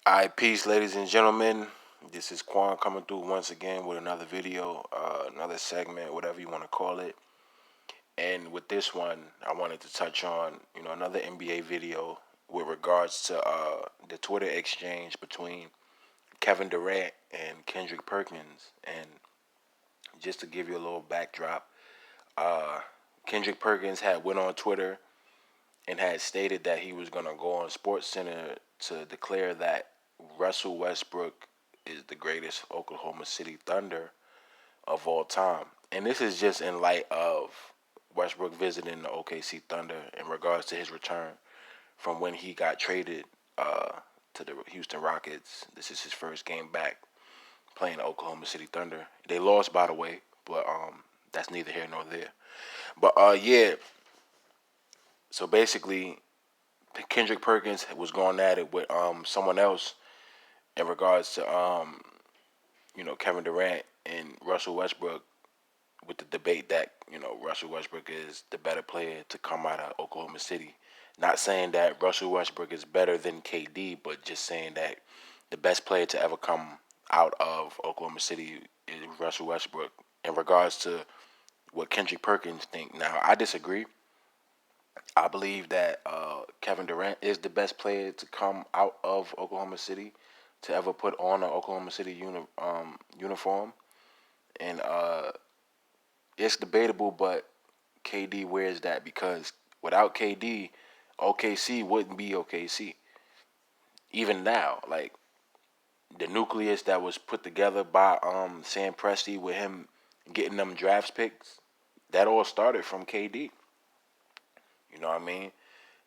Alright, peace, ladies and gentlemen. This is Quan coming through once again with another video, another segment, whatever you want to call it. And with this one, I wanted to touch on, another NBA video with regards to the Twitter exchange between Kevin Durant and Kendrick Perkins. And just to give you a little backdrop, uh, Kendrick Perkins had went on Twitter and had stated that he was going to go on Sports Center to declare that Russell Westbrook is the greatest Oklahoma City Thunder of all time. And this is just in light of Westbrook visiting the OKC Thunder in regards to his return from when he got traded to the Houston Rockets. This is his first game back playing the Oklahoma City Thunder. They lost, by the way, but that's neither here nor there. But yeah, so basically, Kendrick Perkins was going at it with someone else in regards to Kevin Durant and Russell Westbrook, with the debate that Russell Westbrook is the better player to come out of Oklahoma City. Not saying that Russell Westbrook is better than KD, but just saying that the best player to ever come out of Oklahoma City is Russell Westbrook. In regards to what Kendrick Perkins think, now I disagree. I believe that Kevin Durant is the best player to come out of Oklahoma City to ever put on an Oklahoma City uniform, and it's debatable. But KD wears that because without KD, OKC wouldn't be OKC. Even now, like the nucleus that was put together by Sam Presti with him getting them draft picks, that all started from KD. You know what I mean?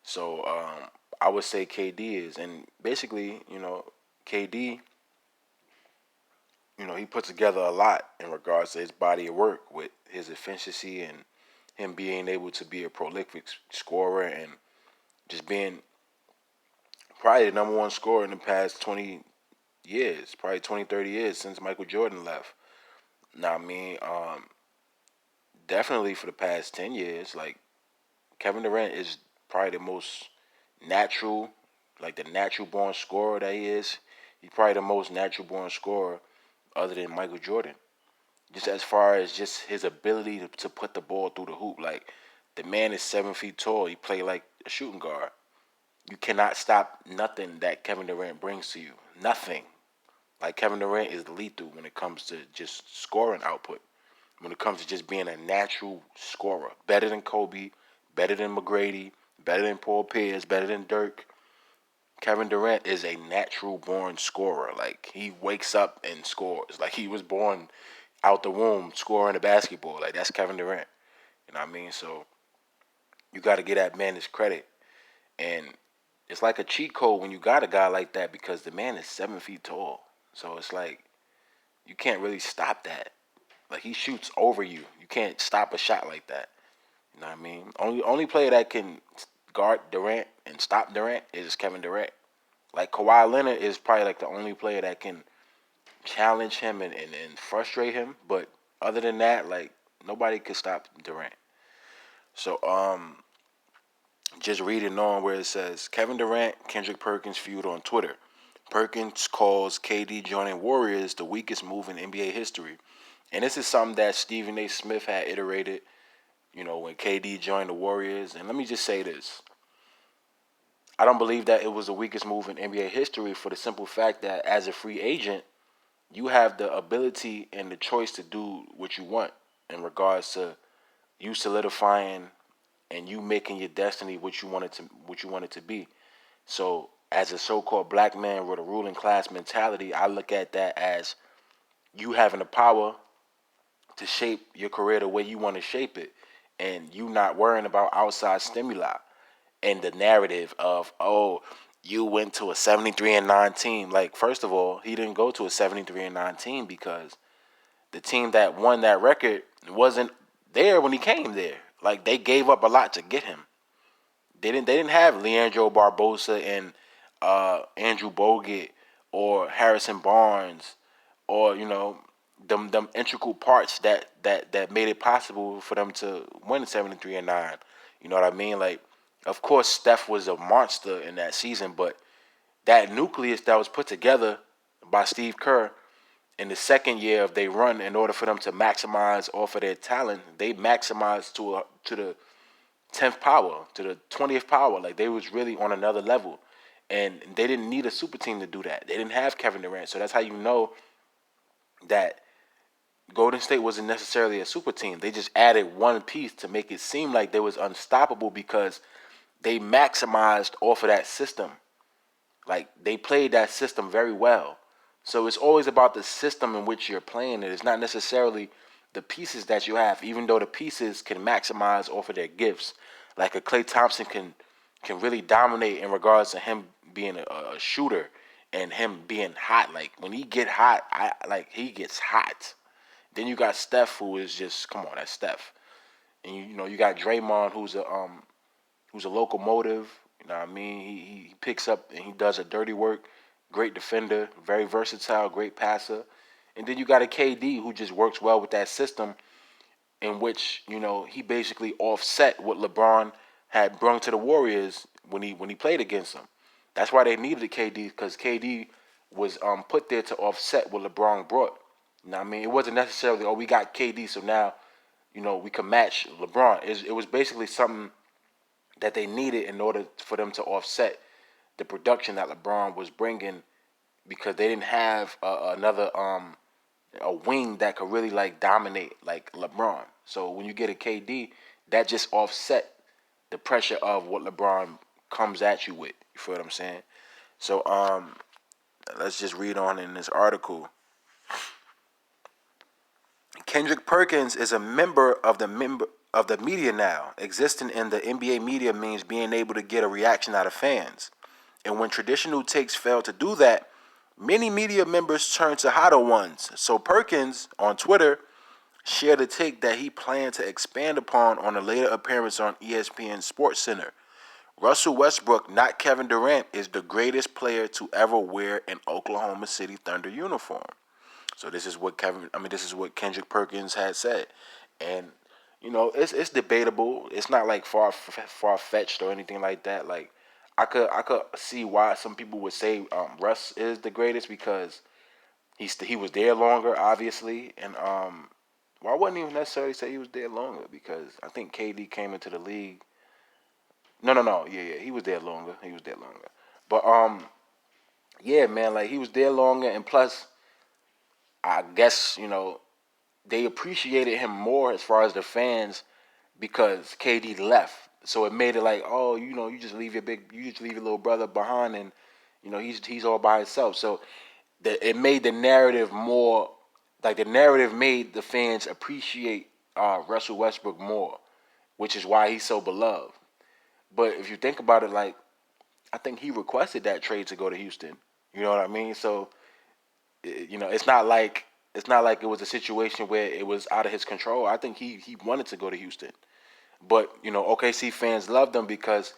So I would say KD is, and basically, KD, he put together a lot in regards to his body of work with his efficiency and him being able to be a prolific scorer and just being probably the number one scorer in the past 20 years, probably 20, 30 years since Michael Jordan left. Now, I mean, definitely for the past 10 years, like Kevin Durant is probably the most natural, like the natural born scorer that he is. He's probably the most natural born scorer other than Michael Jordan. Just as far as just his ability to put the ball through the hoop. Like the man is 7 feet tall. He play like a shooting guard. You cannot stop nothing that Kevin Durant brings to you. Nothing. Like Kevin Durant is lethal when it comes to just scoring output. When it comes to just being a natural scorer. Better than Kobe, better than McGrady, better than Paul Pierce, better than Dirk. Kevin Durant is a natural born scorer. Like he wakes up and scores. Like he was born out the womb scoring a basketball. Like that's Kevin Durant. You know what I mean? So you got to get that man his credit. And it's like a cheat code when you got a guy like that because the man is 7 feet tall. So it's like you can't really stop that. Like he shoots over you. You can't stop a shot like that. You know what I mean? Only player that can guard Durant and stop Durant is Kevin Durant. Like Kawhi Leonard is probably like the only player that can challenge him and frustrate him. But other than that, like nobody could stop Durant. So just reading on where it says Kevin Durant, Kendrick Perkins feud on Twitter. Perkins calls KD joining Warriors the weakest move in NBA history. And this is something that Stephen A. Smith had iterated, when KD joined the Warriors. And let me just say this. I don't believe that it was the weakest move in NBA history for the simple fact that as a free agent, you have the ability and the choice to do what you want in regards to you solidifying and you making your destiny what you want it to be. So as a so-called black man with a ruling class mentality, I look at that as you having the power to shape your career the way you want to shape it, and you not worrying about outside stimuli and the narrative of, oh, you went to a 73-9 team. Like, first of all, he didn't go to a 73-9 team because the team that won that record wasn't there when he came there. Like, they gave up a lot to get him. They didn't have Leandro Barbosa and Andrew Bogut or Harrison Barnes or them integral parts that made it possible for them to win 73-9. You know what I mean? Like, of course, Steph was a monster in that season, but that nucleus that was put together by Steve Kerr in the second year of their run, in order for them to maximize off of their talent, they maximized to the 10th power, to the 20th power. Like, they was really on another level. And they didn't need a super team to do that. They didn't have Kevin Durant. So that's how you know that Golden State wasn't necessarily a super team. They just added one piece to make it seem like they was unstoppable, because they maximized off of that system. Like, they played that system very well. So it's always about the system in which you're playing it. It's not necessarily the pieces that you have, even though the pieces can maximize off of their gifts. Like a Klay Thompson can really dominate in regards to him being a shooter and him being hot. Like, when he get hot, he gets hot. Then you got Steph, who is just, come on, that's Steph. And you got Draymond, who's a locomotive. You know what I mean? He picks up and he does a dirty work. Great defender, very versatile, great passer. And then you got a KD who just works well with that system, in which, he basically offset what LeBron had brung to the Warriors when he played against them. That's why they needed a KD, because KD was put there to offset what LeBron brought. You know what I mean? It wasn't necessarily, we got KD, so now, we can match LeBron. It was basically something that they needed in order for them to offset the production that LeBron was bringing, because they didn't have another a wing that could really like dominate like LeBron. So when you get a KD, that just offset the pressure of what LeBron comes at you with. You feel what I'm saying? So let's just read on in this article. Kendrick Perkins is a member of the media now. Existing in the NBA media means being able to get a reaction out of fans. And when traditional takes fail to do that, many media members turn to hotter ones. So Perkins, on Twitter, shared a take that he planned to expand upon on a later appearance on ESPN SportsCenter. Russell Westbrook, not Kevin Durant, is the greatest player to ever wear an Oklahoma City Thunder uniform. So this is what Kendrick Perkins had said. And it's debatable. It's not like far fetched or anything like that. Like, I could see why some people would say Russ is the greatest, because he was there longer, obviously, and well, I wouldn't even necessarily say he was there longer, because I think KD came into the league. No, yeah, he was there longer. But yeah, man, like, he was there longer, and plus, I guess they appreciated him more as far as the fans, because KD left. So it made it like, oh, you just leave your little brother behind, and he's all by himself. So it made the narrative more, like, the narrative made the fans appreciate Russell Westbrook more, which is why he's so beloved. But if you think about it, like, I think he requested that trade to go to Houston. You know what I mean? So it's not like it was a situation where it was out of his control. I think he wanted to go to Houston. But OKC fans loved him because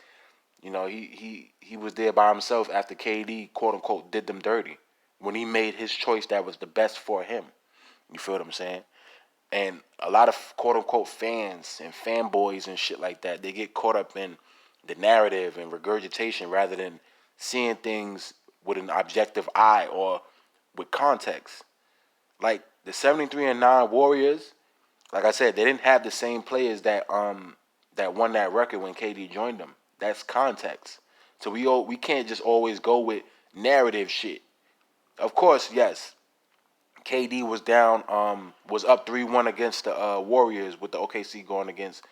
he was there by himself after KD, quote unquote, did them dirty, when he made his choice that was the best for him. You feel what I'm saying? And a lot of quote unquote fans and fanboys and shit like that, they get caught up in the narrative and regurgitation rather than seeing things with an objective eye or with context. Like the 73-9 Warriors, like I said, they didn't have the same players that won that record when KD joined them. That's context. So we can't just always go with narrative shit. Of course, yes, KD was up 3-1 against the Warriors, with the OKC going against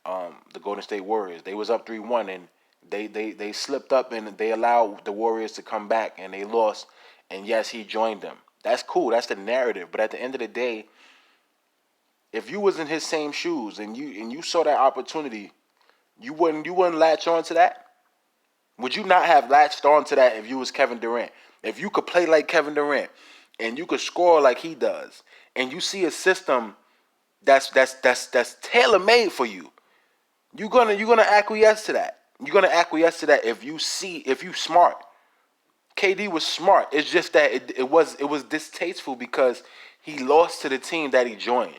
the Golden State Warriors. They was up 3-1, and they slipped up, and they allowed the Warriors to come back, and they lost. And yes, he joined them. That's cool. That's the narrative. But at the end of the day, if you was in his same shoes and you saw that opportunity, you wouldn't latch on to that? Would you not have latched on to that if you was Kevin Durant? If you could play like Kevin Durant and you could score like he does, and you see a system that's tailor made for you, you're gonna acquiesce to that. You're gonna acquiesce to that if you smart. KD was smart. It's just that it was distasteful because he lost to the team that he joined.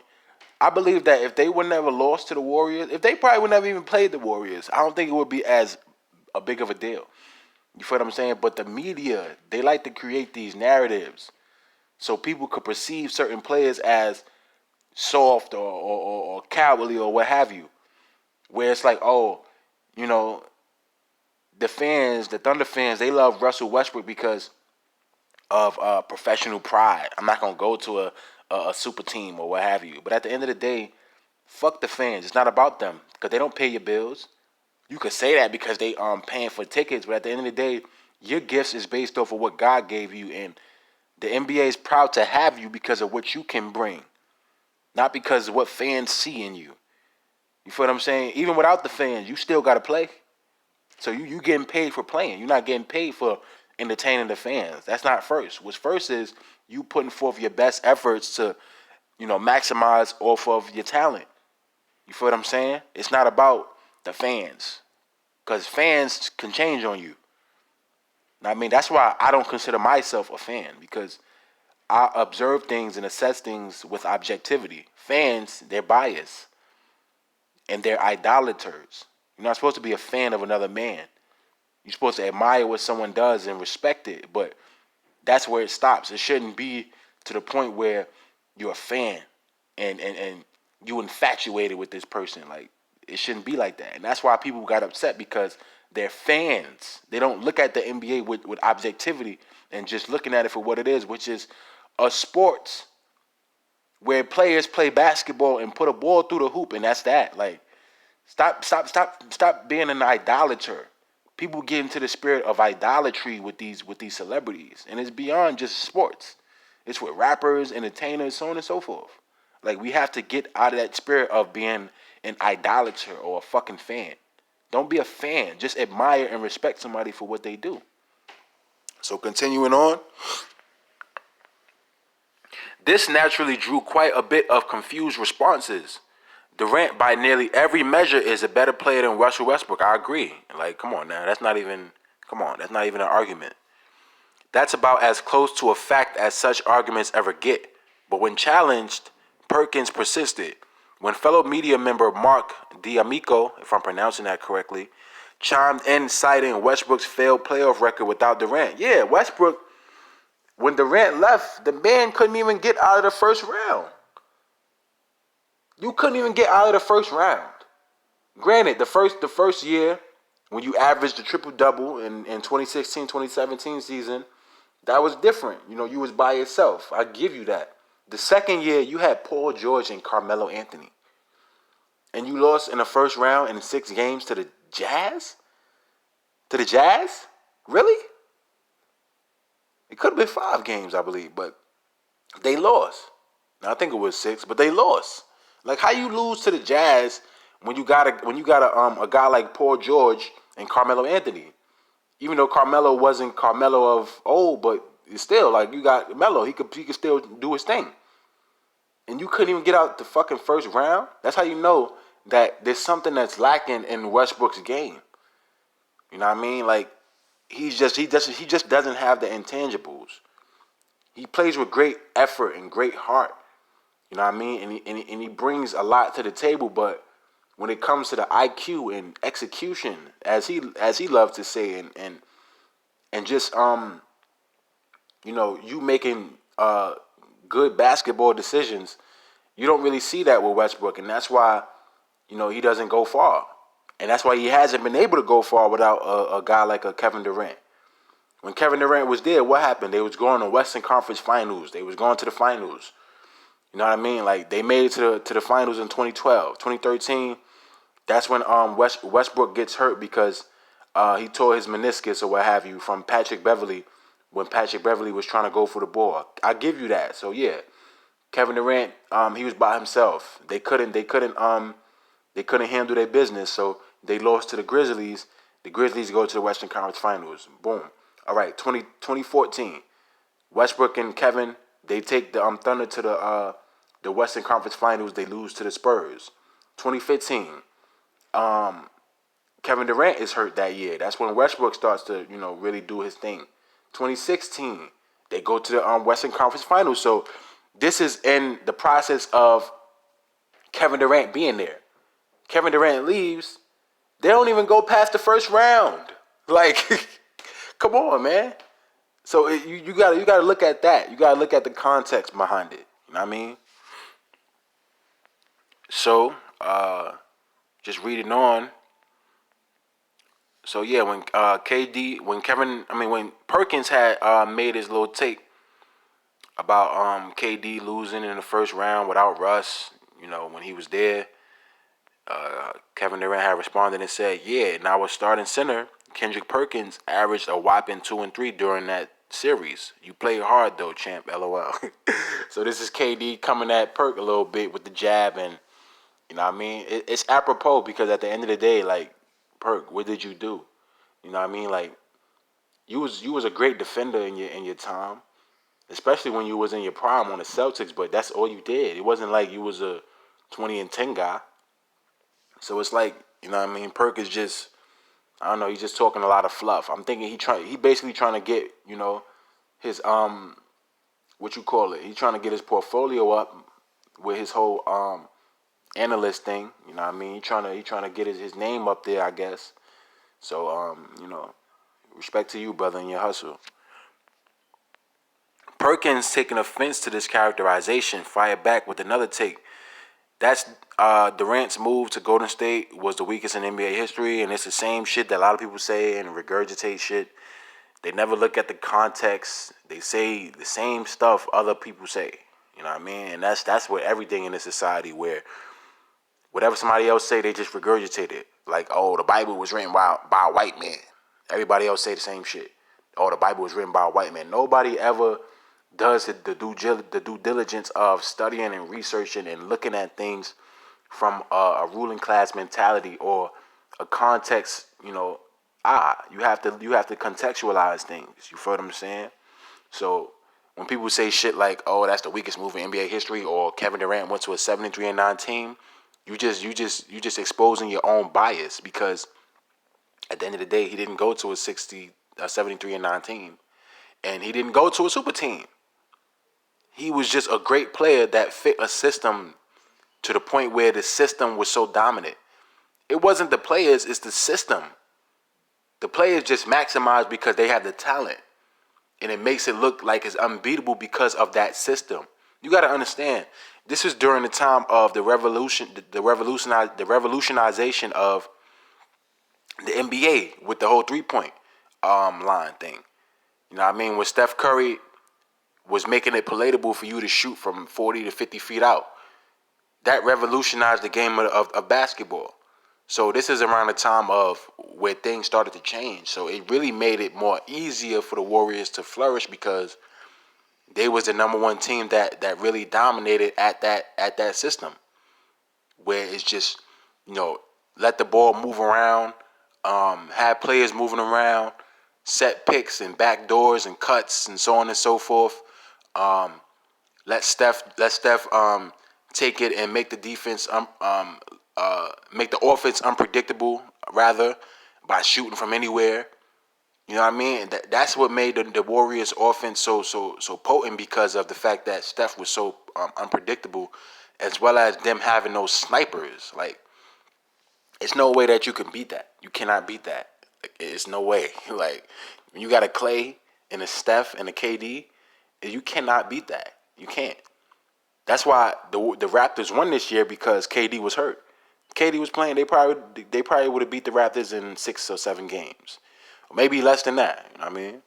I believe that if they would never lost to the Warriors, if they probably would never even played the Warriors, I don't think it would be as a big of a deal. You feel what I'm saying? But the media, they like to create these narratives so people could perceive certain players as soft or cowardly or what have you. Where it's like, oh, you know, the fans, the Thunder fans, they love Russell Westbrook because of professional pride. I'm not gonna go to a super team or what have you. But at the end of the day, fuck the fans. It's not about them because they don't pay your bills. You could say that because they paying for tickets, but at the end of the day, your gifts is based off of what God gave you, and the NBA is proud to have you because of what you can bring, not because of what fans see in you. You feel what I'm saying? Even without the fans, you still gotta play. So you getting paid for playing. You're not getting paid for entertaining the fans. That's not first. What's first is you putting forth your best efforts to, maximize off of your talent. You feel what I'm saying? It's not about the fans. Because fans can change on you. I mean, that's why I don't consider myself a fan, because I observe things and assess things with objectivity. Fans, they're biased and they're idolaters. You're not supposed to be a fan of another man. You're supposed to admire what someone does and respect it, but that's where it stops. It shouldn't be to the point where you're a fan and you infatuated with this person. Like, it shouldn't be like that. And that's why people got upset, because they're fans. They don't look at the NBA with objectivity and just looking at it for what it is, which is a sport where players play basketball and put a ball through the hoop, and that's that. Like, stop being an idolater. People get into the spirit of idolatry with these celebrities, and it's beyond just sports. It's with rappers, entertainers, so on and so forth. Like, we have to get out of that spirit of being an idolater or a fucking fan. Don't be a fan. Just admire and respect somebody for what they do. So continuing on, this naturally drew quite a bit of confused responses. Durant, by nearly every measure, is a better player than Russell Westbrook. I agree. Like, come on now. That's not even an argument. That's about as close to a fact as such arguments ever get. But when challenged, Perkins persisted. When fellow media member Mark D'Amico, if I'm pronouncing that correctly, chimed in citing Westbrook's failed playoff record without Durant. Yeah, Westbrook, when Durant left, the man couldn't even get out of the first round. You couldn't even get out of the first round. Granted, the first year, when you averaged a triple-double in 2016-2017 season, that was different. You was by yourself. I give you that. The second year, you had Paul George and Carmelo Anthony. And you lost in the first round in 6 games to the Jazz? To the Jazz? Really? It could have been 5 games, I believe, but they lost. Now, I think it was 6, but they lost. Like, how you lose to the Jazz when you got a guy like Paul George and Carmelo Anthony? Even though Carmelo wasn't Carmelo of old, but it's still, like, you got Melo. He could still do his thing. And you couldn't even get out the fucking first round? That's how you know that there's something that's lacking in Westbrook's game. You know what I mean? Like, he just doesn't have the intangibles. He plays with great effort and great heart. You know what I mean? And he brings a lot to the table, but when it comes to the IQ and execution, as he loves to say, and just you making good basketball decisions, you don't really see that with Westbrook, and that's why he doesn't go far, and that's why he hasn't been able to go far without a guy like a Kevin Durant. When Kevin Durant was there, what happened? They was going to Western Conference Finals. They was going to the finals. You know what I mean? Like, they made it to the finals in 2012. 2013, that's when Westbrook gets hurt because he tore his meniscus or what have you from Patrick Beverley when Patrick Beverley was trying to go for the ball. I give you that. So yeah, Kevin Durant, he was by himself. They couldn't handle their business, so they lost to the Grizzlies. The Grizzlies go to the Western Conference Finals. Boom. All right, 2014, Westbrook and Kevin, they take the Thunder to the Western Conference Finals. They lose to the Spurs. 2015, Kevin Durant is hurt that year. That's when Westbrook starts to, really do his thing. 2016, they go to the Western Conference Finals. So this is in the process of Kevin Durant being there. Kevin Durant leaves. They don't even go past the first round. Like, Come on, man. So you gotta look at that. You gotta look at the context behind it. You know what I mean? So just reading on. So yeah, when when Perkins had made his little take about KD losing in the first round without Russ, when he was there, Kevin Durant had responded and said, "Yeah, and our starting center, Kendrick Perkins, averaged a whopping 2 and 3 during that series. You played hard though, champ. LOL." So this is KD coming at Perk a little bit with the jab, and you know what I mean. It's apropos because at the end of the day, like Perk, what did you do? You know what I mean? Like you was a great defender in your time, especially when you was in your prime on the Celtics. But that's all you did. It wasn't like you was a 20 and 10 guy. So it's like, you know what I mean? Perk is just, I don't know, he's just talking a lot of fluff. I'm thinking he basically trying to get, his what you call it? He's trying to get his portfolio up with his whole analyst thing. You know what I mean? He trying to get his name up there, I guess. So respect to you, brother, and your hustle. Perkins, taking offense to this characterization, fired back with another take. That's Durant's move to Golden State was the weakest in NBA history, and it's the same shit that a lot of people say and regurgitate shit. They never look at the context. They say the same stuff other people say. You know what I mean? And that's what everything in this society where whatever somebody else say, they just regurgitate it. Like, oh, the Bible was written by a white man. Everybody else say the same shit. Oh, the Bible was written by a white man. Nobody ever does the due diligence of studying and researching and looking at things from a ruling class mentality or a context. You have to contextualize things. You feel what I'm saying? So when people say shit like, "Oh, that's the weakest move in NBA history," or Kevin Durant went to a 73-9 team, you just exposing your own bias because at the end of the day, he didn't go to a 73-9 team, and he didn't go to a super team. He was just a great player that fit a system to the point where the system was so dominant. It wasn't the players, it's the system. The players just maximize because they have the talent. And it makes it look like it's unbeatable because of that system. You got to understand, this is during the time of the revolutionization of the NBA with the whole 3-point line thing. You know what I mean? When Steph Curry was making it palatable for you to shoot from 40 to 50 feet out. That revolutionized the game of basketball. So this is around the time of where things started to change. So it really made it more easier for the Warriors to flourish because they was the number one team that really dominated at that system. Where it's just, let the ball move around, have players moving around, set picks and back doors and cuts and so on and so forth. Let Steph take it and make the defense make the offense unpredictable rather by shooting from anywhere. You know what I mean? That's what made the Warriors offense so potent because of the fact that Steph was so unpredictable, as well as them having those snipers. Like, it's no way that you can beat that. You cannot beat that. It's no way. Like, when you got a Clay and a Steph and a KD, you cannot beat that. You can't. That's why the Raptors won this year because KD was hurt. KD was playing. They probably would have beat the Raptors in 6 or 7 games, or maybe less than that. You know what I mean?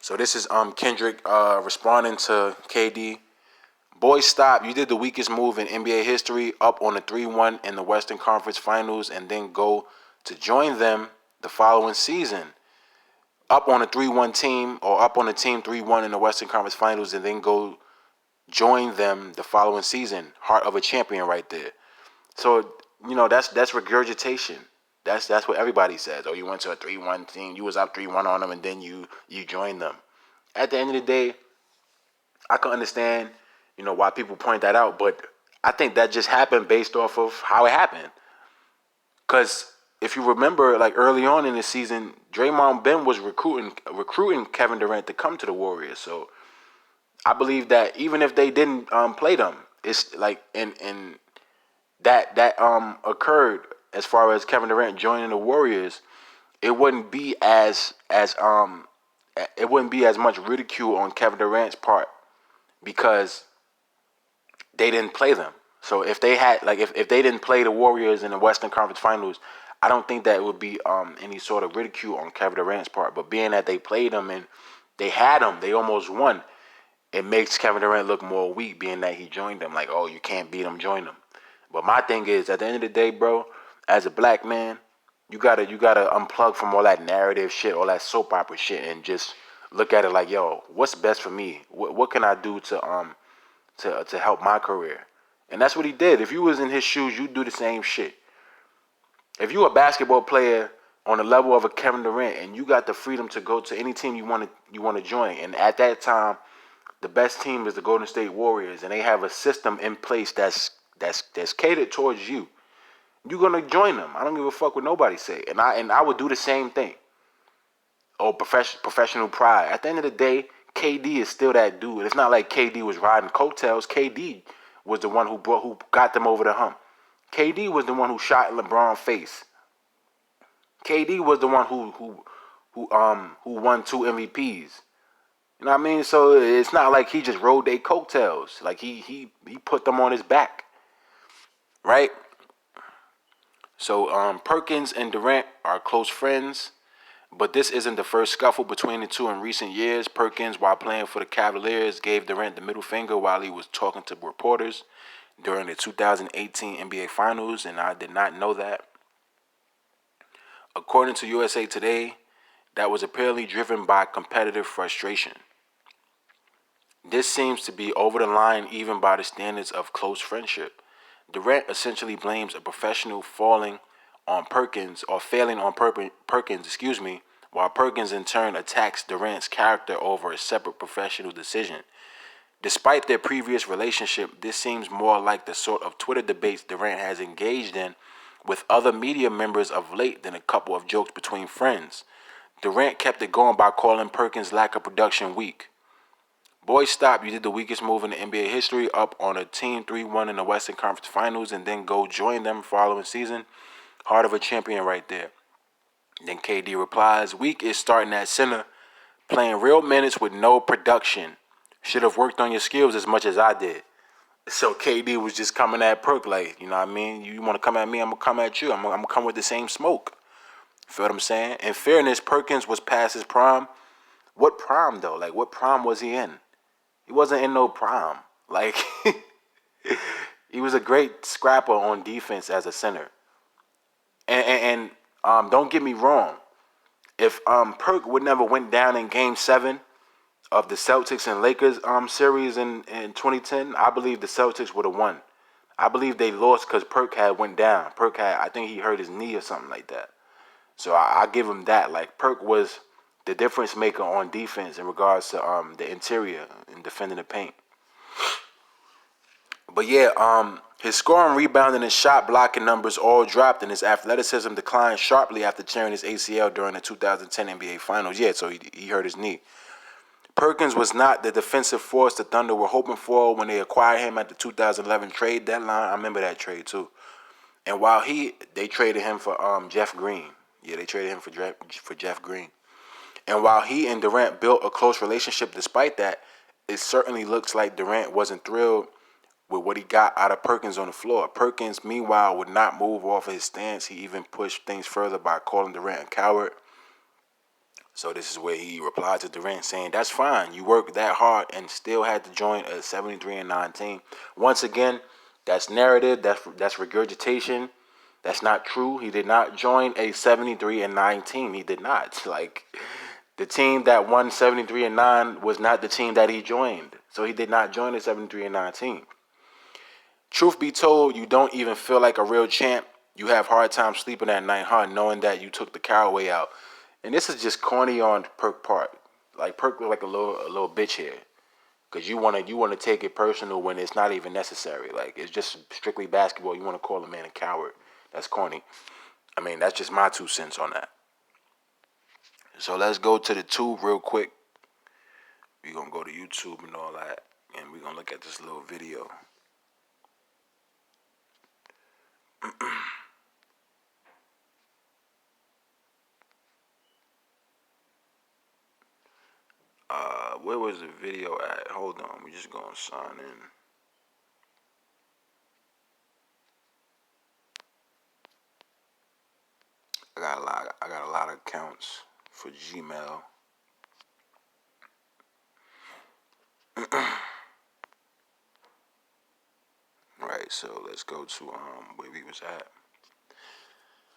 So this is Kendrick responding to KD. Boy, stop. You did the weakest move in NBA history, up on a 3-1 in the Western Conference Finals, and then go to join them the following season. Up on a 3-1 team, or up on a team 3-1 in the Western Conference Finals, and then go join them the following season. Heart of a champion right there. So, that's regurgitation. That's what everybody says. Oh, you went to a 3-1 team, you was up 3-1 on them, and then you joined them. At the end of the day, I can understand, why people point that out, but I think that just happened based off of how it happened. Because if you remember, like early on in the season, Draymond Ben was recruiting Kevin Durant to come to the Warriors. So I believe that even if they didn't play them, it's like and that occurred as far as Kevin Durant joining the Warriors. it wouldn't be it wouldn't be as much ridicule on Kevin Durant's part because they didn't play them. So if they had if they didn't play the Warriors in the Western Conference Finals, I don't think that it would be any sort of ridicule on Kevin Durant's part. But being that they played them and they had them, they almost won. It makes Kevin Durant look more weak, being that he joined them. Like, oh, you can't beat them, join them. But my thing is, at the end of the day, bro, as a black man, you gotta unplug from all that narrative shit, all that soap opera shit, and just look at it like, yo, what's best for me? What can I do to help my career? And that's what he did. If you was in his shoes, you'd do the same shit. If you a basketball player on the level of a Kevin Durant and you got the freedom to go to any team you want to join, and at that time the best team is the Golden State Warriors, and they have a system in place that's catered towards you, you're gonna join them. I don't give a fuck what nobody say, and I would do the same thing. Oh, professional pride. At the end of the day, KD is still that dude. It's not like KD was riding coattails. KD was the one who got them over the hump. KD was the one who shot LeBron's face. KD was the one who won 2 MVPs. You know what I mean? So it's not like he just rode their coattails. Like he put them on his back, right? So Perkins and Durant are close friends, but this isn't the first scuffle between the two in recent years. Perkins, while playing for the Cavaliers, gave Durant the middle finger while he was talking to reporters during the 2018 NBA Finals, and I did not know that. According to USA Today, that was apparently driven by competitive frustration. This seems to be over the line even by the standards of close friendship. Durant essentially blames a professional falling on Perkins or failing on Perkins, while Perkins in turn attacks Durant's character over a separate professional decision. Despite their previous relationship, this seems more like the sort of Twitter debates Durant has engaged in with other media members of late than a couple of jokes between friends. Durant kept it going by calling Perkins' lack of production weak. Boy, stop. You did the weakest move in the NBA history, up on a team 3-1 in the Western Conference Finals, and then go join them following season. Heart of a champion right there. Then KD replies, weak is starting at center, playing real minutes with no production. Should have worked on your skills as much as I did. So KD was just coming at Perk like, you know what I mean? You want to come at me, I'm going to come at you. I'm going to come with the same smoke. Feel what I'm saying? In fairness, Perkins was past his prime. What prime, though? Like, what prime was he in? He wasn't in no prime. Like, he was a great scrapper on defense as a center. And don't get me wrong. If Perk would never went down in Game 7 of the Celtics and Lakers series in 2010, I believe the Celtics would have won. I believe they lost because Perk had went down. Perk had, I think he hurt his knee or something like that. So I give him that. Like, Perk was the difference maker on defense in regards to the interior and defending the paint. But yeah, his scoring, rebounding, and shot blocking numbers all dropped, and his athleticism declined sharply after tearing his ACL during the 2010 NBA Finals. Yeah, so he hurt his knee. Perkins was not the defensive force the Thunder were hoping for when they acquired him at the 2011 trade deadline. I remember that trade too. And while they traded him for Jeff Green. Yeah, they traded him for Jeff Green. And while he and Durant built a close relationship despite that, it certainly looks like Durant wasn't thrilled with what he got out of Perkins on the floor. Perkins, meanwhile, would not move off of his stance. He even pushed things further by calling Durant a coward. So this is where he replied to Durant saying, that's fine. You worked that hard and still had to join a 73-9 team. Once again, that's narrative. That's regurgitation. That's not true. He did not join a 73-9 team. He did not. Like, the team that won 73-9 was not the team that he joined. So he did not join a 73-9 team. Truth be told, you don't even feel like a real champ. You have hard time sleeping at night, huh? Knowing that you took the coward way out. And this is just corny on Perk part. Like, Perk look like a little bitch here, because you wanna take it personal when it's not even necessary. Like, it's just strictly basketball. You want to call a man a coward. That's corny. I mean, that's just my 2 cents on that. So let's go to the tube real quick. We're gonna go to YouTube and all that, and we're gonna look at this little video. where was the video at? Hold on, we just gonna sign in. I got a lot of accounts for Gmail. Right, so let's go to where we was at.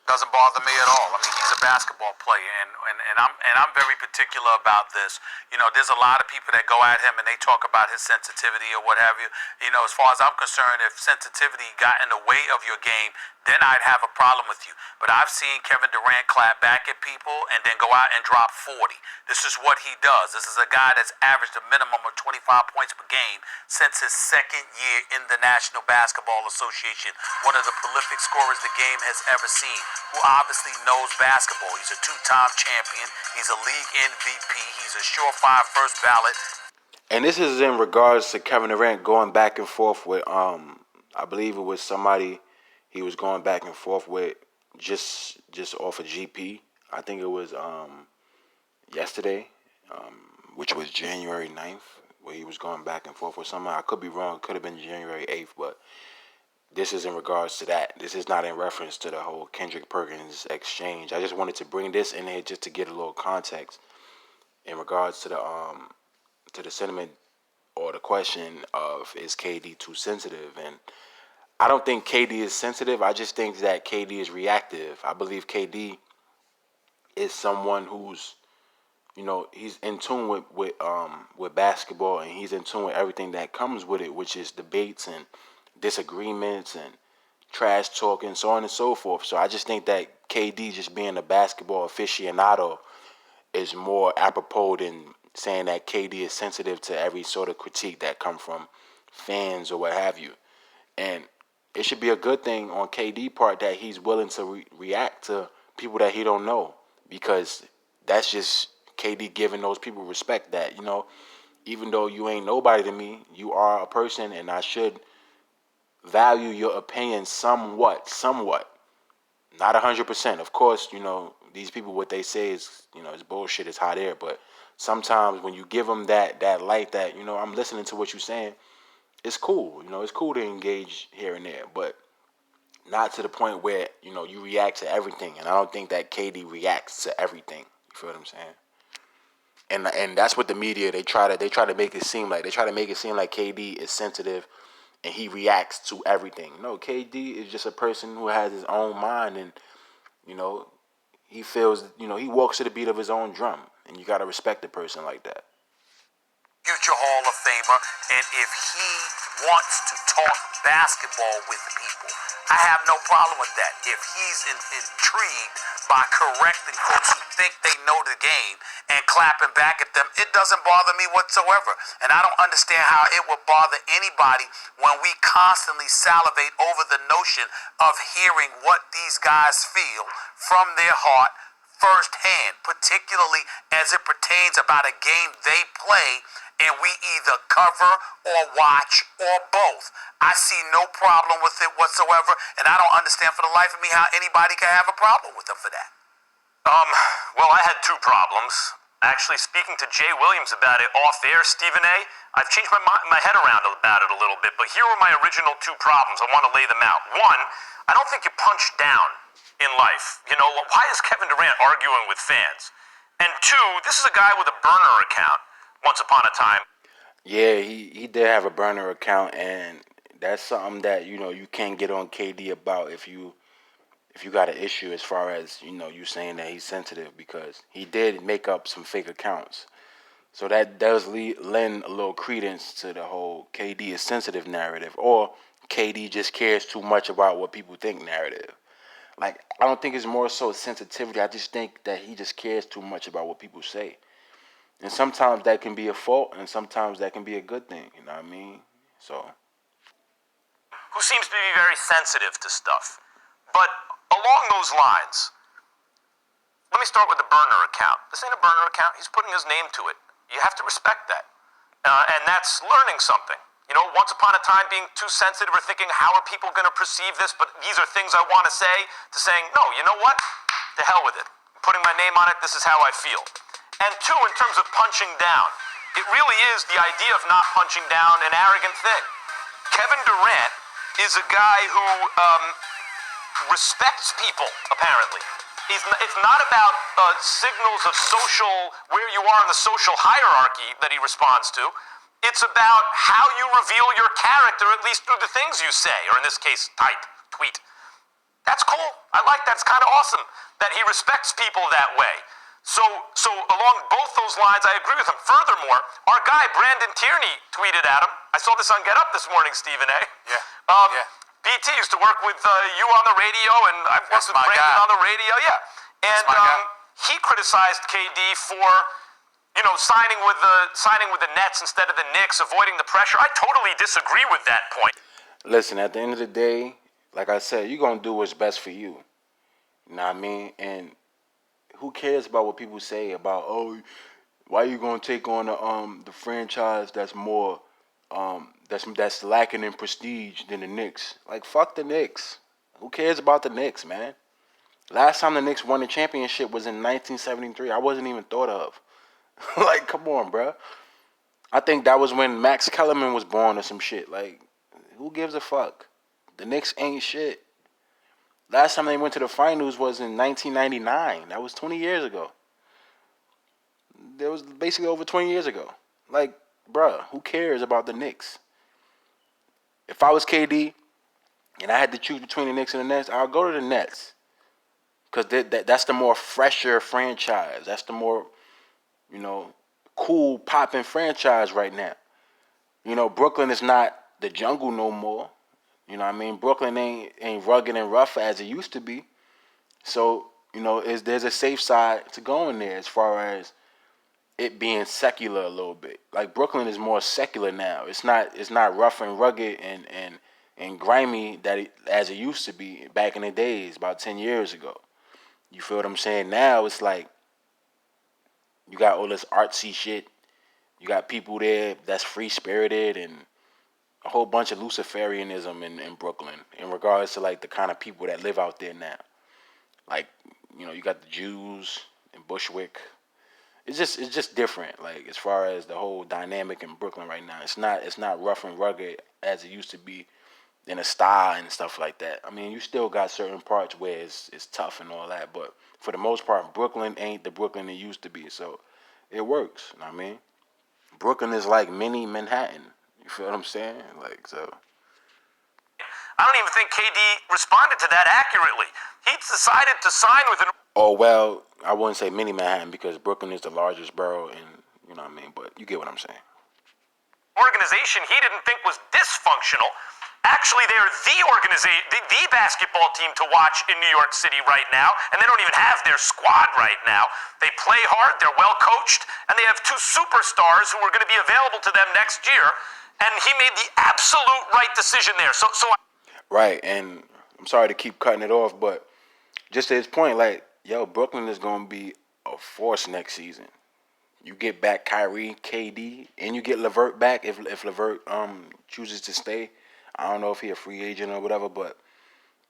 Doesn't bother me at all. I mean, he's a basketball player, and I'm very particular about this. You know, there's a lot of people that go at him and they talk about his sensitivity or what have you. You know, as far as I'm concerned, if sensitivity got in the way of your game, then I'd have a problem with you. But I've seen Kevin Durant clap back at people and then go out and drop 40. This is what he does. This is a guy that's averaged a minimum of 25 points per game since his second year in the National Basketball Association. One of the prolific scorers the game has ever seen, who obviously knows basketball. He's a two-time champion. He's a league MVP. He's a surefire first ballot. And this is in regards to Kevin Durant going back and forth with I believe it was somebody he was going back and forth with just off of GP. I think it was yesterday, which was January 9th, where he was going back and forth with somebody. I could be wrong. It could have been January 8th, but this is in regards to that. This is not in reference to the whole Kendrick Perkins exchange. I just wanted to bring this in here just to get a little context in regards to the sentiment or the question of, is KD too sensitive? And I don't think KD is sensitive. I just think that KD is reactive. I believe KD is someone who's, he's in tune with basketball, and he's in tune with everything that comes with it, which is debates and disagreements and trash talking, so on and so forth. So I just think that KD just being a basketball aficionado is more apropos than saying that KD is sensitive to every sort of critique that come from fans or what have you. And it should be a good thing on KD part that he's willing to react to people that he don't know, because that's just KD giving those people respect that, even though you ain't nobody to me, you are a person, and I should value your opinion somewhat, not 100%. Of course, these people, what they say is, it's bullshit, it's hot air, but sometimes when you give them that light that, I'm listening to what you're saying, it's cool. It's cool to engage here and there, but not to the point where, you react to everything. And I don't think that KD reacts to everything. You feel what I'm saying? And that's what the media, they try to make it seem like. They try to make it seem like KD is sensitive and he reacts to everything. No, KD is just a person who has his own mind, and he feels, he walks to the beat of his own drum, and you got to respect a person like that. Future Hall of Famer, and if he wants to talk basketball with people, I have no problem with that. If he's intrigued by correcting folks who think they know the game and clapping back at them, it doesn't bother me whatsoever. And I don't understand how it would bother anybody when we constantly salivate over the notion of hearing what these guys feel from their heart firsthand, particularly as it pertains about a game they play and we either cover or watch or both. I see no problem with it whatsoever, and I don't understand for the life of me how anybody can have a problem with them for that. Well, I had two problems. Actually, speaking to Jay Williams about it off air, Stephen A., I've changed my head around about it a little bit, but here were my original two problems. I want to lay them out. One, I don't think you punch down in life. Why is Kevin Durant arguing with fans? And two, this is a guy with a burner account once upon a time. Yeah, he did have a burner account, and that's something that, you can't get on KD about if you got an issue as far as, you saying that he's sensitive, because he did make up some fake accounts. So that does lend a little credence to the whole KD is sensitive narrative, or KD just cares too much about what people think narrative. Like, I don't think it's more so sensitivity. I just think that he just cares too much about what people say. And sometimes that can be a fault, and sometimes that can be a good thing. You know what I mean? So. Who seems to be very sensitive to stuff. But along those lines, let me start with the burner account. This ain't a burner account. He's putting his name to it. You have to respect that. And that's learning something. Once upon a time being too sensitive or thinking, how are people going to perceive this? But these are things I want to say, to saying, no, you know what? To hell with it. I'm putting my name on it. This is how I feel. And two, in terms of punching down, It really is the idea of not punching down an arrogant thing. Kevin Durant is a guy who respects people, apparently. It's not about signals of where you are in the social hierarchy that he responds to. It's about how you reveal your character, at least through the things you say, or in this case, tweet. That's cool. I like that. It's kind of awesome that he respects people that way. So along both those lines, I agree with him. Furthermore, our guy, Brandon Tierney, tweeted at him. I saw this on Get Up this morning, Stephen A. Yeah. BT used to work with you on the radio, and I've worked with Brandon on the radio, yeah. And he criticized KD for, signing with the Nets instead of the Knicks, avoiding the pressure. I totally disagree with that point. Listen, at the end of the day, like I said, you're going to do what's best for you. You know what I mean? And who cares about what people say about, why are you going to take on the franchise that's more, that's lacking in prestige than the Knicks? Like, fuck the Knicks. Who cares about the Knicks, man? Last time the Knicks won the championship was in 1973. I wasn't even thought of. Like, come on, bro. I think that was when Max Kellerman was born or some shit. Like, who gives a fuck? The Knicks ain't shit. Last time they went to the finals was in 1999. That was 20 years ago. That was basically over 20 years ago. Like, bruh, who cares about the Knicks? If I was KD and I had to choose between the Knicks and the Nets, I'll go to the Nets. Because that's the more fresher franchise. That's the more, cool popping franchise right now. Brooklyn is not the jungle no more. You know what I mean? Brooklyn ain't rugged and rough as it used to be. So, there's a safe side to go in there as far as it being secular a little bit. Like, Brooklyn is more secular now. It's not rough and rugged and grimy as it used to be back in the days, about 10 years ago. You feel what I'm saying? Now it's like you got all this artsy shit. You got people there that's free-spirited and a whole bunch of Luciferianism in Brooklyn in regards to, like, the kind of people that live out there now. Like, you got the Jews in Bushwick. It's just different, like, as far as the whole dynamic in Brooklyn right now. It's not rough and rugged as it used to be in a style and stuff like that. I mean, you still got certain parts where it's tough and all that, but for the most part, Brooklyn ain't the Brooklyn it used to be. So it works, you know what I mean? Brooklyn is like mini Manhattan. You feel what I'm saying? Like, so. I don't even think KD responded to that accurately. He decided to sign with an... Oh, well, I wouldn't say mini Manhattan because Brooklyn is the largest borough in, you know what I mean? But you get what I'm saying. Organization he didn't think was dysfunctional. Actually, they're the basketball team to watch in New York City right now, and they don't even have their squad right now. They play hard, they're well coached, and they have two superstars who are going to be available to them next year, and he made the absolute right decision there. Right, and I'm sorry to keep cutting it off, but just to his point, like, Brooklyn is going to be a force next season. You get back Kyrie, KD, and you get LeVert back if LeVert chooses to stay. I don't know if he a free agent or whatever, but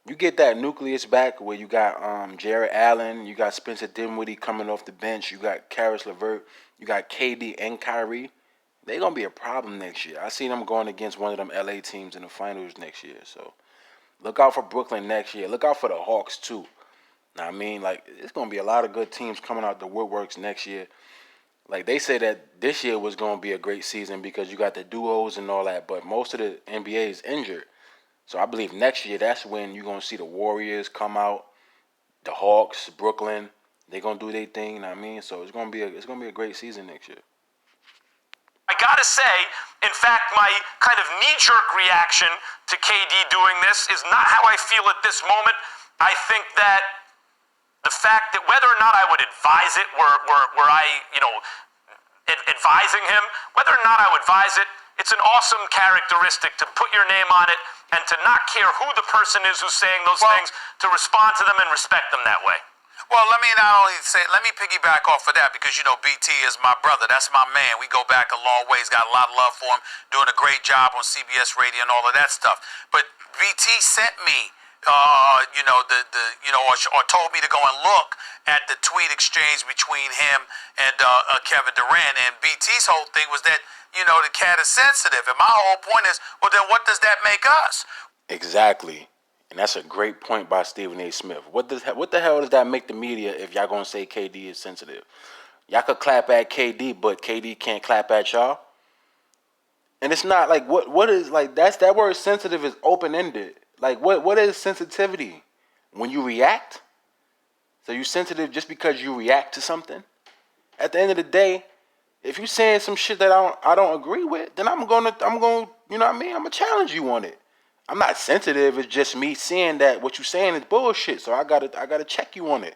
you get that nucleus back where you got Jared Allen, you got Spencer Dinwiddie coming off the bench, you got Karis LeVert, you got KD and Kyrie. They're going to be a problem next year. I see them going against one of them LA teams in the finals next year. So look out for Brooklyn next year. Look out for the Hawks too. Now, I mean, like, it's going to be a lot of good teams coming out the woodworks next year. Like, they say that this year was going to be a great season because you got the duos and all that, but most of the NBA is injured. So I believe next year, that's when you're going to see the Warriors come out, the Hawks, Brooklyn. They're going to do their thing, you know what I mean? So it's going to be a great season next year. I gotta say, in fact, my kind of knee-jerk reaction to KD doing this is not how I feel at this moment. I think that the fact that whether or not I would advise it, were I, advising him, whether or not I would advise it, it's an awesome characteristic to put your name on it and to not care who the person is who's saying those things, to respond to them and respect them that way. Well, let me piggyback off of that because, BT is my brother. That's my man. We go back a long ways. Got a lot of love for him. Doing a great job on CBS Radio and all of that stuff. But BT sent me or told me to go and look at the tweet exchange between him and Kevin Durant. And BT's whole thing was that, the cat is sensitive. And my whole point is, well, then what does that make us? Exactly. And that's a great point by Stephen A. Smith. What the hell does that make the media if y'all gonna say KD is sensitive? Y'all could clap at KD, but KD can't clap at y'all. And it's not like what is like that word sensitive is open ended. Like what is sensitivity? When you react? So you sensitive just because you react to something? At the end of the day, if you saying some shit that I don't agree with, then I'm gonna you know what I mean? I'm gonna challenge you on it. I'm not sensitive. It's just me seeing that what you saying is bullshit. So I gotta check you on it.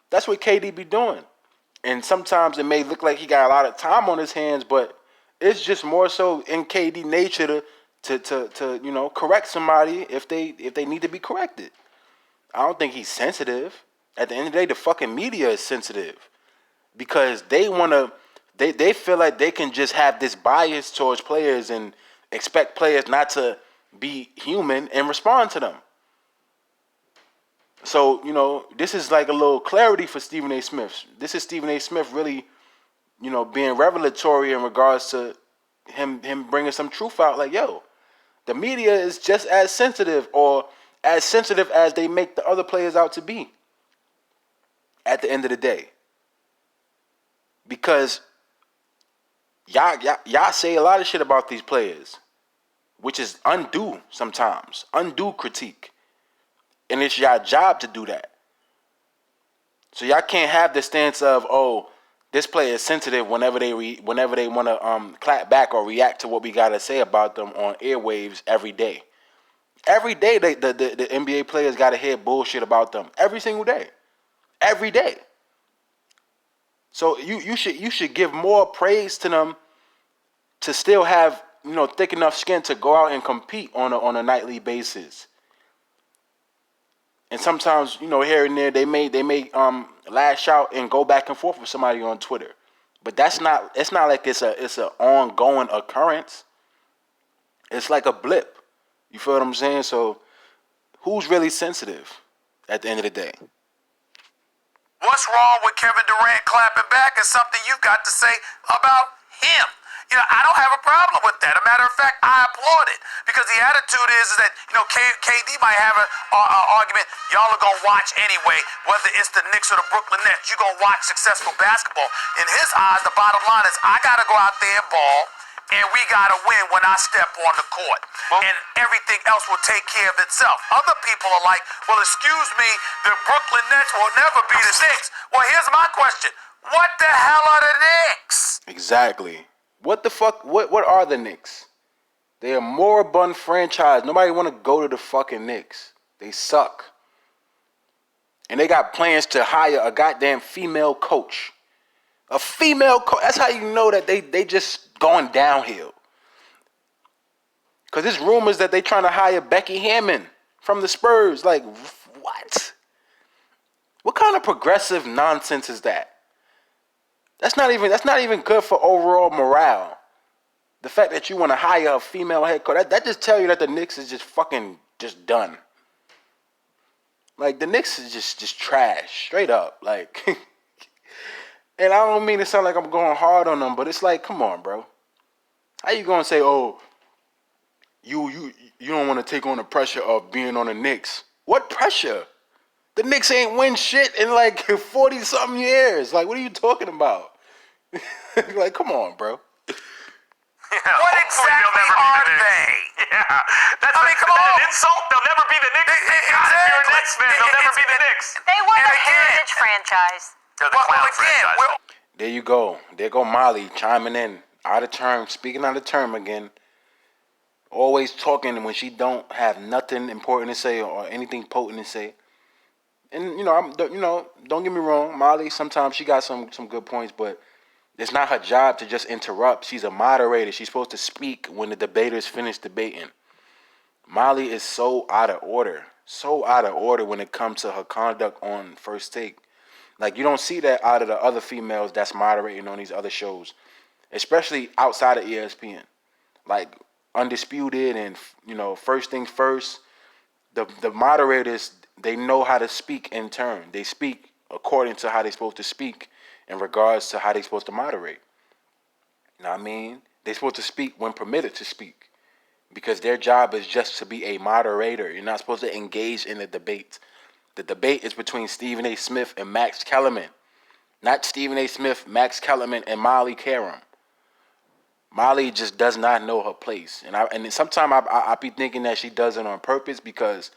That's what KD be doing. And sometimes it may look like he got a lot of time on his hands, but it's just more so in KD nature to correct somebody if they need to be corrected. I don't think he's sensitive. At the end of the day, the fucking media is sensitive because they feel like they can just have this bias towards players and expect players not to be human and respond to them. So, this is like a little clarity for Stephen A. Smith. This is Stephen A. Smith really, being revelatory in regards to him bringing some truth out. Like, yo, the media is just as sensitive or as sensitive as they make the other players out to be at the end of the day. Because y'all say a lot of shit about these players, which is undue sometimes, undue critique. And it's your job to do that. So y'all can't have the stance of, oh, this player is sensitive whenever they want to clap back or react to what we gotta say about them on airwaves every day. Every day the NBA players gotta hear bullshit about them. Every single day. Every day. So you should give more praise to them to still have thick enough skin to go out and compete on a nightly basis. And sometimes, here and there, they may lash out and go back and forth with somebody on Twitter, but it's not like it's a ongoing occurrence. It's like a blip. You feel what I'm saying? So, who's really sensitive at the end of the day? What's wrong with Kevin Durant clapping back is something you've got to say about him. I don't have a problem with that. A matter of fact, I applaud it because the attitude is that, KD might have an argument. Y'all are going to watch anyway, whether it's the Knicks or the Brooklyn Nets. You're going to watch successful basketball. In his eyes, the bottom line is I got to go out there and ball, and we got to win when I step on the court. And everything else will take care of itself. Other people are like, well, excuse me, the Brooklyn Nets will never be the Knicks. Well, here's my question. What the hell are the Knicks? Exactly. What the fuck? What are the Knicks? They're a moribund franchise. Nobody want to go to the fucking Knicks. They suck. And they got plans to hire a goddamn female coach. A female coach. That's how you know that they just going downhill. Because there's rumors that they trying to hire Becky Hammond from the Spurs. Like, what? What kind of progressive nonsense is that? That's not even good for overall morale. The fact that you want to hire a female head coach, that just tell you that the Knicks is just fucking just done. Like, the Knicks is just trash, straight up. Like, and I don't mean to sound like I'm going hard on them, but it's like, come on, bro. How you gonna say, oh, you don't want to take on the pressure of being on the Knicks? What pressure? The Knicks ain't win shit in like 40-something years. Like, what are you talking about? Like, come on, bro. Yeah, What exactly are they? Yeah, that's come on. an insult. They'll never be the Knicks. Exactly. God, if you're a Knicks fan, they'll never be the Knicks. They were And the again- heritage franchise. They're the clown franchise. There you go. There go Molly chiming in. Out of term. Speaking out of term again. Always talking when she don't have nothing important to say or anything potent to say. And, don't get me wrong. Molly, sometimes she got some good points, but it's not her job to just interrupt. She's a moderator. She's supposed to speak when the debaters finish debating. Molly is so out of order. So out of order when it comes to her conduct on First Take. Like, you don't see that out of the other females that's moderating on these other shows. Especially outside of ESPN. Like, Undisputed and, First Things First. the moderators, they know how to speak in turn. They speak according to how they're supposed to speak in regards to how they're supposed to moderate. You know what I mean? They're supposed to speak when permitted to speak because their job is just to be a moderator. You're not supposed to engage in the debate. The debate is between Stephen A. Smith and Max Kellerman, not Stephen A. Smith, Max Kellerman, and Molly Karam. Molly just does not know her place, and sometimes I be thinking that she does it on purpose because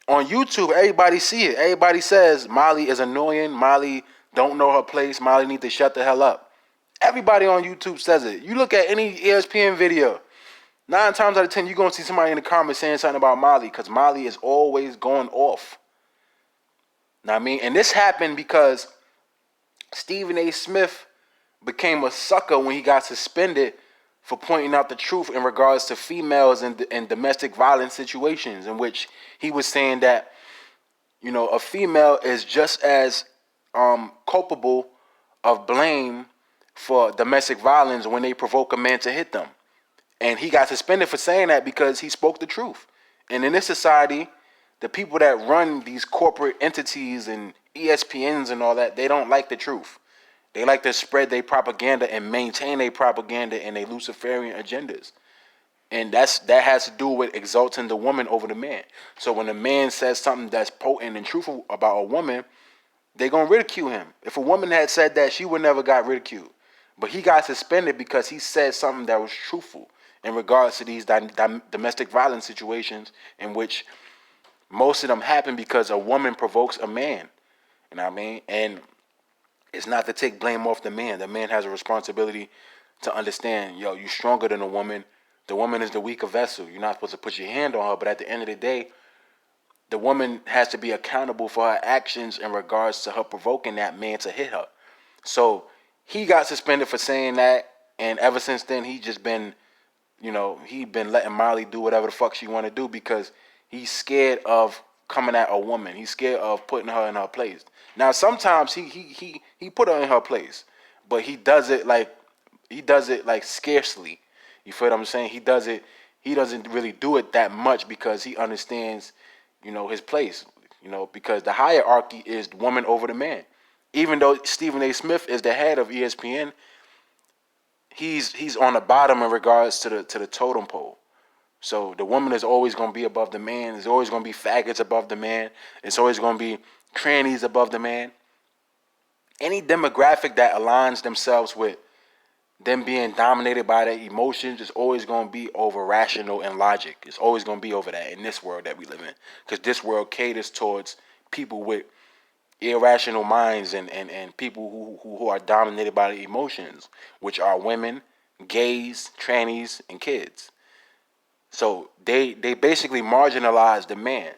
on YouTube everybody see it. Everybody says Molly is annoying. Molly don't know her place. Molly need to shut the hell up. Everybody on YouTube says it. You look at any ESPN video, 9 times out of 10 you're gonna see somebody in the comments saying something about Molly because Molly is always going off. Know what I mean? And this happened because Stephen A. Smith became a sucker when he got suspended for pointing out the truth in regards to females in domestic violence situations, in which he was saying that, you know, a female is just as culpable of blame for domestic violence when they provoke a man to hit them. And he got suspended for saying that because he spoke the truth. And in this society, the people that run these corporate entities and ESPNs and all that, they don't like the truth. They like to spread their propaganda and maintain their propaganda and their Luciferian agendas. And that has to do with exalting the woman over the man. So when a man says something that's potent and truthful about a woman, they're going to ridicule him. If a woman had said that, she would never got ridiculed. But he got suspended because he said something that was truthful in regards to these domestic violence situations in which most of them happen because a woman provokes a man. You know what I mean? And it's not to take blame off the man. The man has a responsibility to understand, yo, you're stronger than a woman. The woman is the weaker vessel. You're not supposed to put your hand on her. But at the end of the day, the woman has to be accountable for her actions in regards to her provoking that man to hit her. So he got suspended for saying that. And ever since then, he just been, you know, he been letting Molly do whatever the fuck she want to do because he's scared of coming at a woman. He's scared of putting her in her place. Now, sometimes he put her in her place, but he does it like scarcely. You feel what I'm saying? He doesn't really do it that much because he understands, you know, his place. You know, because the hierarchy is the woman over the man. Even though Stephen A. Smith is the head of ESPN, he's on the bottom in regards to the totem pole. So the woman is always going to be above the man. There's always going to be faggots above the man. It's always going to be trannies above the man. Any demographic that aligns themselves with them being dominated by their emotions is always going to be over rational and logic. It's always going to be over that in this world that we live in. Because this world caters towards people with irrational minds and people who are dominated by the emotions, which are women, gays, trannies, and kids. So they basically marginalize the man.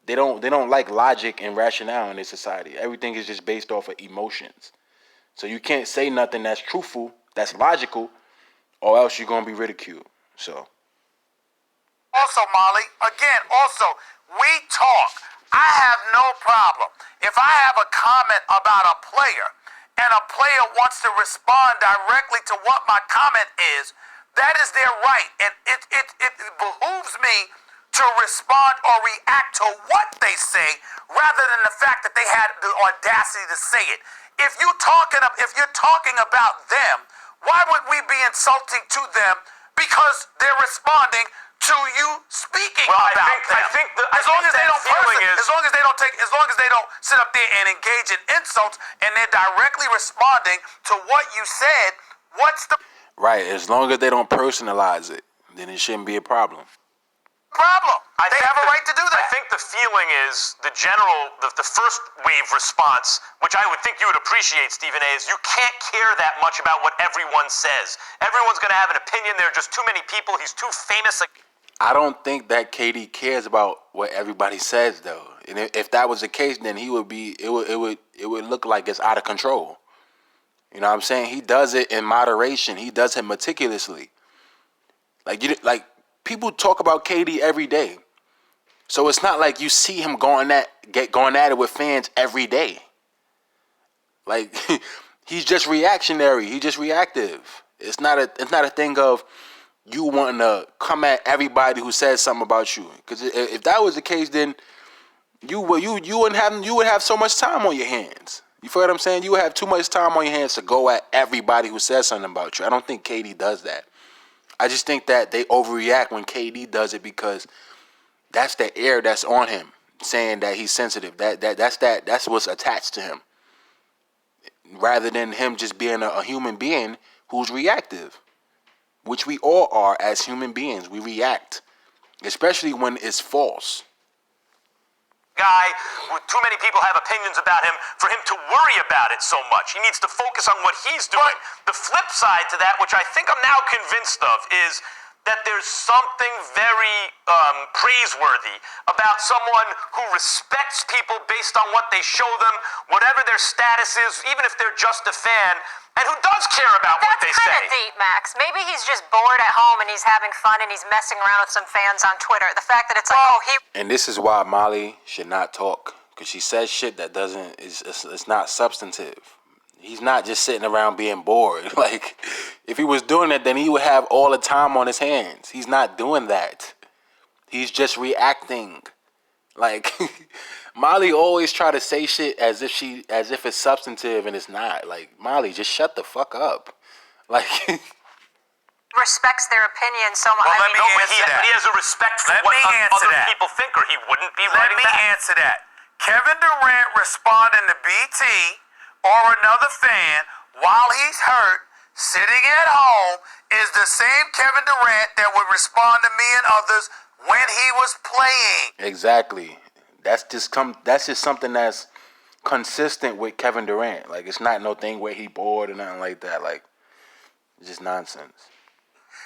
They don't like logic and rationale in this society. Everything is just based off of emotions. So you can't say nothing that's truthful, that's logical, or else you're gonna be ridiculed. So Also, Molly, again, we talk. I have no problem. If I have a comment about a player and a player wants to respond directly to what my comment is, that is their right. And it behooves me to respond or react to what they say rather than the fact that they had the audacity to say it. If you're talking about them, why would we be insulting to them because they're responding to you speaking about them? As long as they don't sit up there and engage in insults and they're directly responding to what you said, what's the right, as long as they don't personalize it, then it shouldn't be a problem. They have a right to do that. I think the feeling is the first wave response, which I would think you would appreciate, Stephen A., is you can't care that much about what everyone says. Everyone's going to have an opinion. There are just too many people. He's too famous. I don't think that KD cares about what everybody says, though. And if that was the case, then it would look like it's out of control. You know what I'm saying? He does it in moderation. He does it meticulously. Like people talk about KD every day. So it's not like you see him going at it with fans every day. Like he's just reactionary. He's just reactive. It's not a thing of, you wanting to come at everybody who says something about you. Because if that was the case, then you would have so much time on your hands. You feel what I'm saying? You would have too much time on your hands to go at everybody who says something about you. I don't think KD does that. I just think that they overreact when KD does it because that's the air that's on him, saying that he's sensitive. That's what's attached to him, rather than him just being a human being who's reactive, which we all are as human beings. We react, especially when it's false. Guy with too many people have opinions about him for him to worry about it so much. He needs to focus on what he's doing. The flip side to that, which I think I'm now convinced of, is that there's something very praiseworthy about someone who respects people based on what they show them, whatever their status is, even if they're just a fan, and who does care about what they say. That's kind of deep, Max. Maybe he's just bored at home and he's having fun and he's messing around with some fans on Twitter. The fact that it's like, And this is why Molly should not talk, because she says shit that it's not substantive. He's not just sitting around being bored. Like, if he was doing it, then he would have all the time on his hands. He's not doing that. He's just reacting. Like, Molly always try to say shit as if it's substantive and it's not. Like, Molly, just shut the fuck up. Like, respects their opinion so much. Well, but he has a respect for what other people think, or he wouldn't be writing that. Let me answer that. Kevin Durant responding to BT or another fan while he's hurt, sitting at home, is the same Kevin Durant that would respond to me and others when he was playing. Exactly. That's just something that's consistent with Kevin Durant. Like, it's not no thing where he bored or nothing like that. Like, it's just nonsense.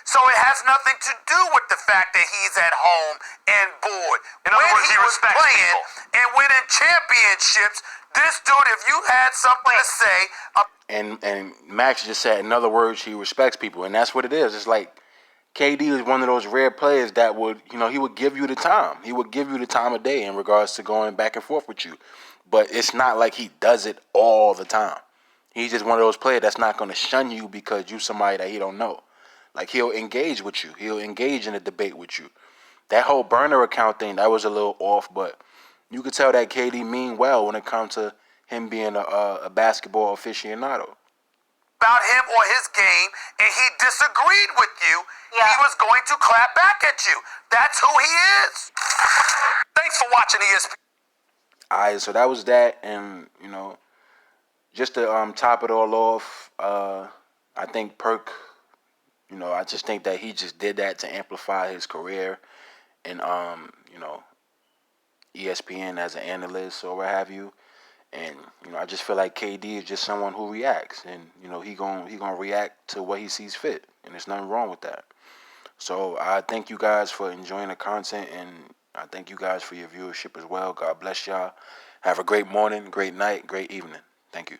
So it has nothing to do with the fact that he's at home and bored. In other words, he respects playing people and winning championships, this dude, if you had something to say, and Max just said, in other words, he respects people, and that's what it is. It's like KD is one of those rare players that would, he would give you the time. He would give you the time of day in regards to going back and forth with you. But it's not like he does it all the time. He's just one of those players that's not going to shun you because you somebody that he don't know. Like, he'll engage with you. He'll engage in a debate with you. That whole burner account thing, that was a little off, but you could tell that KD mean well when it comes to him being a basketball aficionado. About him or his game, and he disagreed with you, he was going to clap back at you. That's who he is. Thanks for watching ESPN. All right, so that was that, and, just to top it all off, I think Perk, I just think that he just did that to amplify his career in, ESPN as an analyst or what have you. And, I just feel like KD is just someone who reacts. And, he gonna react to what he sees fit. And there's nothing wrong with that. So I thank you guys for enjoying the content. And I thank you guys for your viewership as well. God bless y'all. Have a great morning, great night, great evening. Thank you.